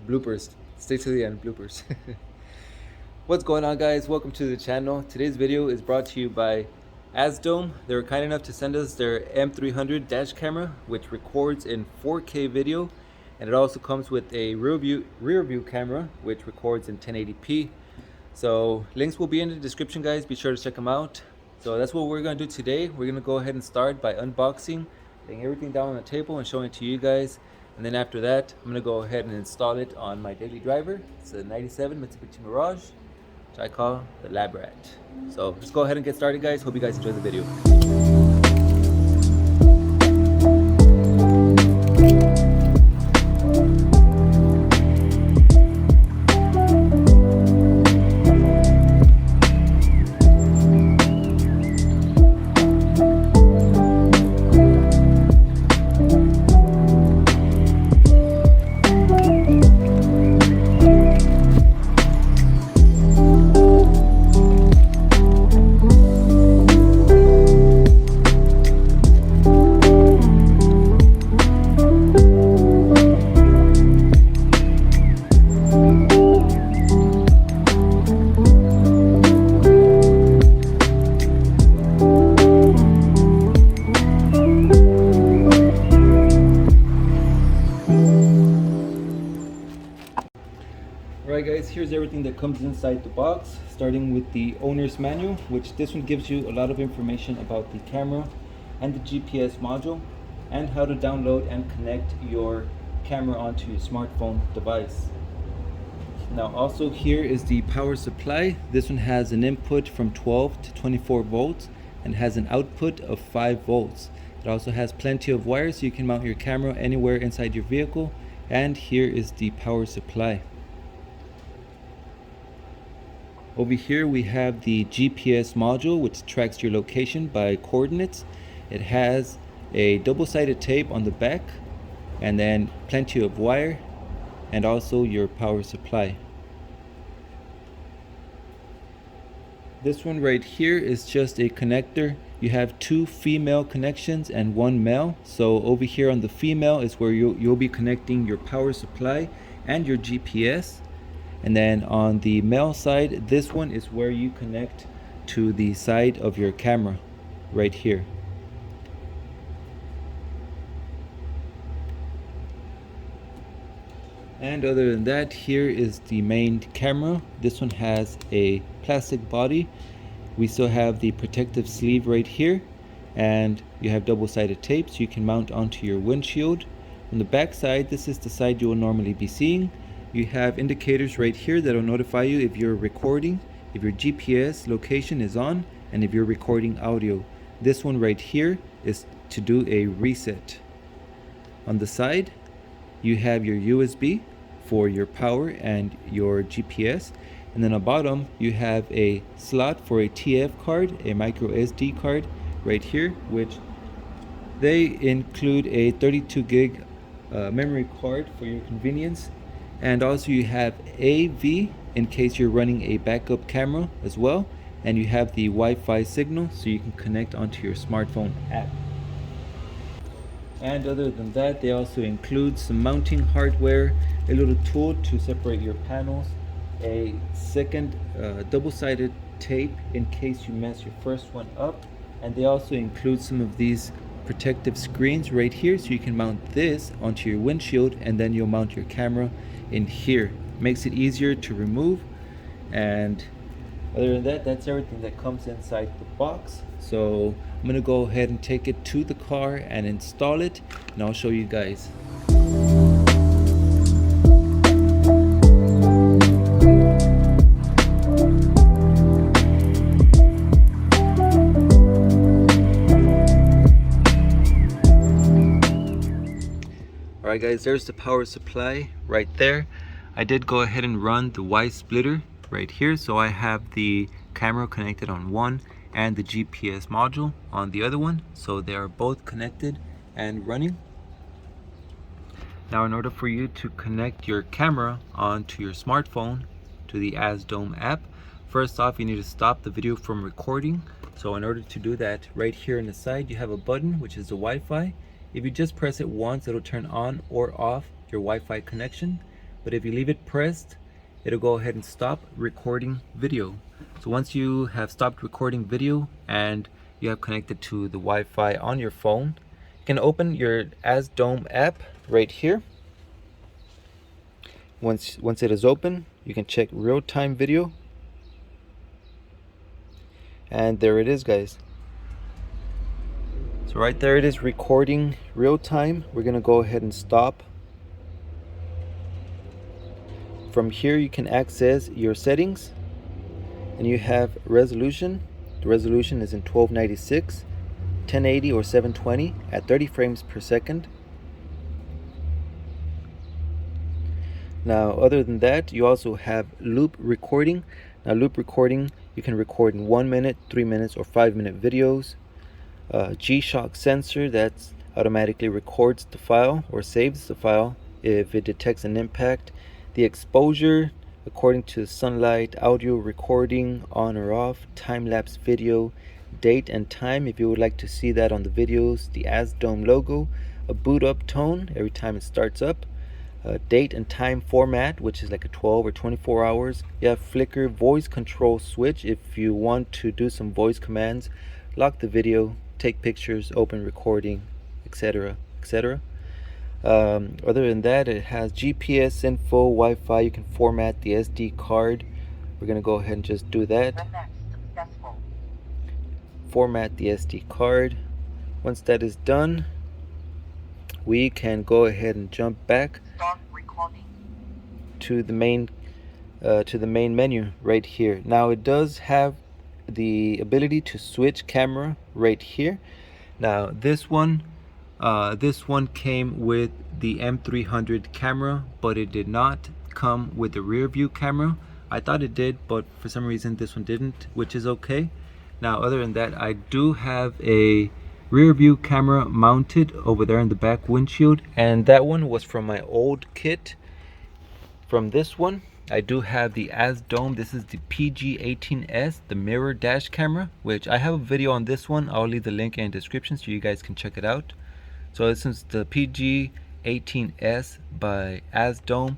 bloopers. Stay to the end, bloopers. What's going on, guys? Welcome to the channel. Today's video is brought to you by AZDOME. They were kind enough to send us their M300 dash camera, which records in 4K video, and it also comes with a rear view camera, which records in 1080p. So links will be in the description, guys. Be sure to check them out. So that's what we're going to do today. We're going to go ahead and start by unboxing, laying everything down on the table and showing it to you guys. And then after that, I'm going to go ahead and install it on my daily driver. It's a 97 Mitsubishi Mirage, which I call the Lab Rat. So let's go ahead and get started, guys. Hope you guys enjoy the video. Alright, guys, here's everything that comes inside the box, starting with the owner's manual, which this one gives you a lot of information about the camera and the GPS module and how to download and connect your camera onto your smartphone device. Now also here is the power supply. This one has an input from 12 to 24 volts and has an output of 5 volts. It also has plenty of wires so you can mount your camera anywhere inside your vehicle. And here is the power supply. Over here we have the GPS module, which tracks your location by coordinates. It has a double-sided tape on the back and then plenty of wire and also your power supply. This one right here is just a connector. You have 2 female connections and 1 male. So over here on the female is where you'll be connecting your power supply and your GPS. And then on the male side, this one is where you connect to the side of your camera right here. And other than that, here is the main camera. This one has a plastic body. We still have the protective sleeve right here, and you have double-sided tape so you can mount onto your windshield. On the back side, this is the side you will normally be seeing. You have indicators right here that will notify you if you're recording, if your GPS location is on, and if you're recording audio. This one right here is to do a reset. On the side, you have your USB for your power and your GPS. And then on the bottom, you have a slot for a TF card, a micro SD card right here, which they include a 32 gig memory card for your convenience. And also you have AV in case you're running a backup camera as well, and you have the Wi-Fi signal so you can connect onto your smartphone app. And other than that, they also include some mounting hardware, a little tool to separate your panels, a second double-sided tape in case you mess your first one up, and they also include some of these protective screens right here so you can mount this onto your windshield, and then you'll mount your camera in here. Makes it easier to remove. And other than that, that's everything that comes inside the box. So I'm gonna go ahead and take it to the car and install it, and I'll show you guys. Alright, guys, there's the power supply right there. I did go ahead and run the Y splitter right here, so I have the camera connected on one and the GPS module on the other one, so they are both connected and running. Now in order for you to connect your camera onto your smartphone to the AZDOME app, first off you need to stop the video from recording. So in order to do that, right here on the side you have a button which is the Wi-Fi. If you just press it once, it'll turn on or off your Wi-Fi connection. but if you leave it pressed, it'll go ahead and stop recording video. So once you have stopped recording video and you have connected to the Wi-Fi on your phone, you can open your AZDOME app right here. Once it is open, you can check real-time video, and there it is, guys. So right there it is recording real time. We're gonna go ahead and stop. From here you can access your settings, and you have resolution. The resolution is in 1296, 1080 or 720 at 30 frames per second. Now other than that, you also have loop recording. Now loop recording, you can record in 1 minute, 3 minutes or 5 minute videos. G-Shock sensor that automatically records the file or saves the file if it detects an impact. The exposure according to sunlight, audio recording on or off, time-lapse video, date and time if you would like to see that on the videos, the AZDOME logo, a boot up tone every time it starts up, date and time format, which is like a 12 or 24 hours. You have flicker voice control switch if you want to do some voice commands, lock the video, take pictures, open recording, etc., etc. Other than that, it has GPS info, Wi-Fi. You can format the SD card. We're gonna go ahead and just do that. Format the SD card. Once that is done, we can go ahead and jump back to the main menu right here. Now it does have the ability to switch camera right here. Now this one came with the M300 camera, but it did not come with the rear view camera. I thought it did, but for some reason this one didn't, which is okay. Now other than that, I do have a rear view camera mounted over there in the back windshield, and that one was from my old kit. From this one, I do have the AZDOME. This is the PG18S, the mirror dash camera, which I have a video on this one. I'll leave the link in the description so you guys can check it out. So this is the PG18S by AZDOME,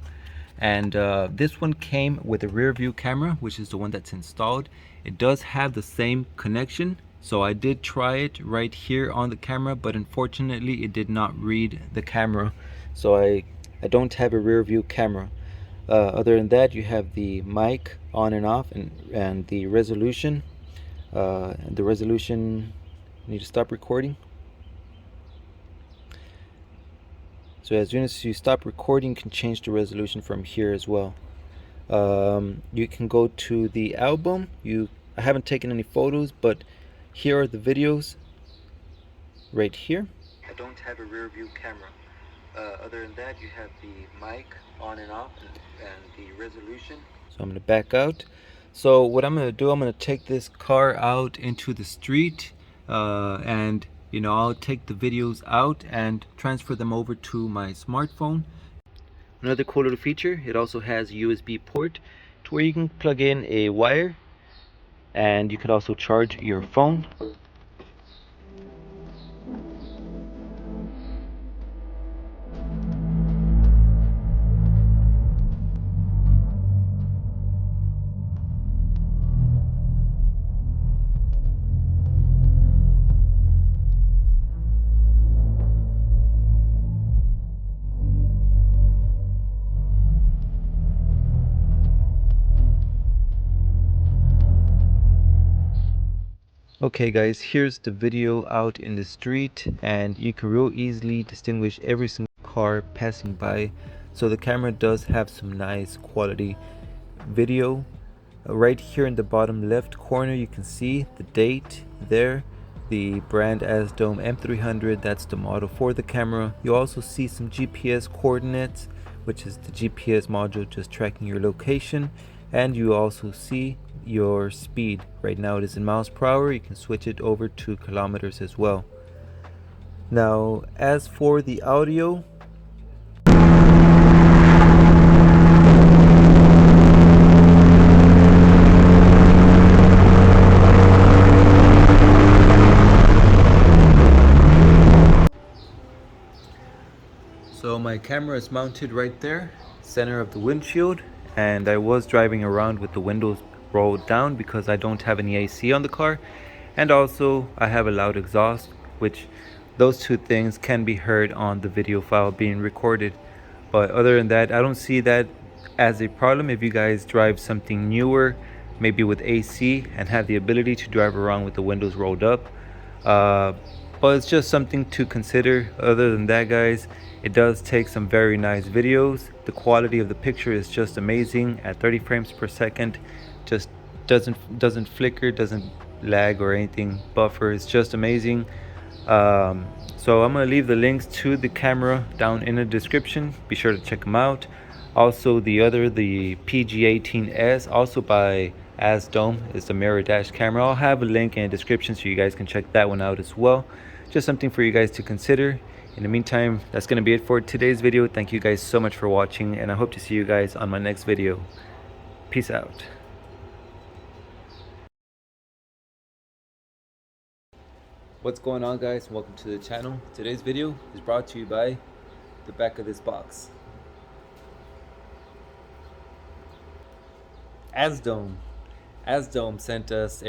and this one came with a rear view camera, which is the one that's installed. It does have the same connection, so I did try it right here on the camera, but unfortunately it did not read the camera, so I don't have a rear view camera. Other than that, you have the mic on and off, and the resolution. Need to stop recording. So as soon as you stop recording, you can change the resolution from here as well. You can go to the album. I haven't taken any photos, but here are the videos right here. I don't have a rear view camera. Other than that, you have the mic on and off, and the resolution. So I'm going to back out. So what I'm going to do, I'm going to take this car out into the street, and I'll take the videos out and transfer them over to my smartphone. Another cool little feature, it also has a USB port to where you can plug in a wire, and you could also charge your phone. Okay guys, here's the video out in the street, and you can real easily distinguish every single car passing by. So the camera does have some nice quality video. Right here in the bottom left corner you can see the date there, the brand AZDOME M300, that's the model for the camera. You also see some GPS coordinates, which is the GPS module just tracking your location, and you also see your speed. Right now it is in miles per hour. You can switch it over to kilometers as well. Now as for the audio, so my camera is mounted right there, center of the windshield, and I was driving around with the windows rolled down because I don't have any AC on the car, and also I have a loud exhaust, which those two things can be heard on the video file being recorded. But other than that, I don't see that as a problem if you guys drive something newer, maybe with AC, and have the ability to drive around with the windows rolled up. But it's just something to consider. Other than that, guys, it does take some very nice videos. The quality of the picture is just amazing at 30 frames per second. Just doesn't flicker, doesn't lag or anything, buffer. It's just amazing. So I'm gonna leave the links to the camera down in the description. Be sure to check them out. Also the PG18S, also by AZDOME, is the mirror dash camera. I'll have a link in the description so you guys can check that one out as well. Just something for you guys to consider. In the meantime, that's gonna be it for today's video. Thank you guys so much for watching, and I hope to see you guys on my next video. Peace out. What's going on, guys? Welcome to the channel. Today's video is brought to you by the back of this box. AZDOME sent us